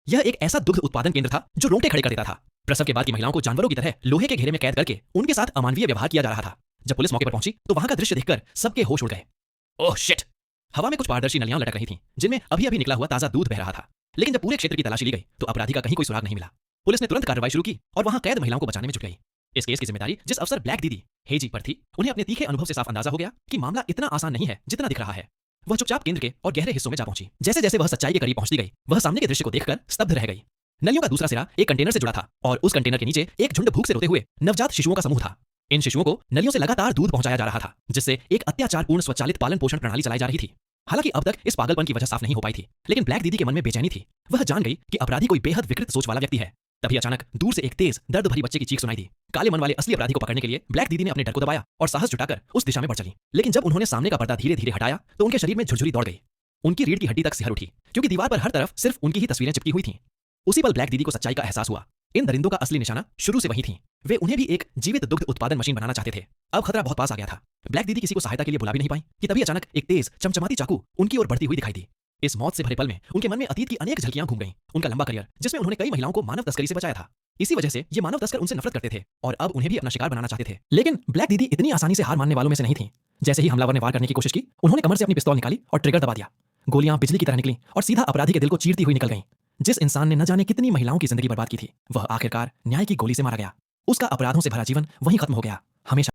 यह एक ऐसा दुग्ध उत्पादन केंद्र था जो रोंगटे खड़े कर देता था। प्रसव के बाद की महिलाओं को जानवरों की तरह लोहे के घेरे में कैद करके उनके साथ अमानवीय व्यवहार किया जा रहा था। जब पुलिस मौके पर पहुंची तो वहां का दृश्य देखकर सबके होश उड़ गए। Oh shit! हवा में कुछ पारदर्शी नलियां लटक रही थीं, जिनमें अभी अभी निकला हुआ ताजा दूध बह रहा था। लेकिन जब पूरे क्षेत्र की तलाशी ली गई तो अपराधी का कहीं कोई सुराग नहीं मिला। पुलिस ने तुरंत कार्रवाई शुरू की और वहां कैद महिलाओं को बचाने में जुट गई। इस केस की जिम्मेदारी जिस अफसर ब्लैक दीदी हेजी पर थी, उन्हें अपने तीखे अनुभव से साफ अंदाजा हो गया कि मामला इतना आसान नहीं है जितना दिख रहा है। वह चुपचाप केंद्र के और गहरे हिस्सों में जा पहुंची। जैसे जैसे वह सच्चाई के करीब पहुंचती गई, वह सामने के दृश्य को देखकर स्तब्ध रह गई। नलियों का दूसरा सिरा एक कंटेनर से जुड़ा था और उस कंटेनर के नीचे एक झुंड भूख से रोते हुए नवजात शिशुओं का समूह था। इन शिशुओं को नलियों से लगातार दूध पहुंचाया जा रहा था, जिससे एक अत्याचारपूर्ण स्वचालित पालन पोषण प्रणाली चलाई जा रही थी। हालांकि अब तक इस पागलपन की वजह साफ नहीं हो पाई थी, लेकिन ब्लैक दीदी के मन में बेचैनी थी। वह जान गई कि अपराधी कोई बेहद विकृत सोच वाला व्यक्ति है। तभी अचानक दूर से एक तेज दर्द भरी बच्चे की चीख सुनाई दी। काले मन वाले असली अपराधी को पकड़ने के लिए ब्लैक दीदी ने अपने डर को दबाया और साहस जुटाकर उस दिशा में बढ़ चली। लेकिन जब उन्होंने सामने का पर्दा धीरे धीरे हटाया तो उनके शरीर में झुरझुरी दौड़ गई। उनकी रीढ़ की हड्डी तक सिहर उठी, क्योंकि दीवार पर हर तरफ सिर्फ उनकी ही तस्वीरें चिपकी हुई थीं। उसी पल ब्लैक दीदी को सच्चाई का एहसास हुआ। इन दरिंदों का असली निशाना शुरू से वही थी। वे उन्हें भी एक जीवित दुग्ध उत्पादन मशीन बनाना चाहते थे। अब खतरा बहुत पास आ गया था। ब्लैक दीदी किसी को सहायता के लिए बुला भी नहीं पाई कि तभी अचानक एक तेज चमचमाती चाकू उनकी ओर बढ़ती हुई दिखाई दी। इस मौत से भरे पल में उनके मन में अतीत की अनेक झलकियां घूम गईं। उनका लंबा करियर, जिसमें उन्होंने कई महिलाओं को मानव तस्करी से बचाया था। इसी वजह से ये मानव तस्कर उनसे नफरत करते थे और अब उन्हें भी अपना शिकार बनाना चाहते थे। लेकिन ब्लैक दीदी इतनी आसानी से हार मानने वालों में से नहीं थी। जैसे ही हमलावर ने वार करने की कोशिश की, उन्होंने कमर से अपनी पिस्तौल निकाली और ट्रिगर दबा दिया। गोलियां बिजली की तरह निकली और सीधा अपराधी के दिल को चीरती हुई निकल गईं। जिस इंसान ने न जाने कितनी महिलाओं की जिंदगी बर्बाद की थी, वह आखिरकार न्याय की गोली से मारा गया। उसका अपराधों से भरा जीवन वहीं खत्म हो गया, हमेशा।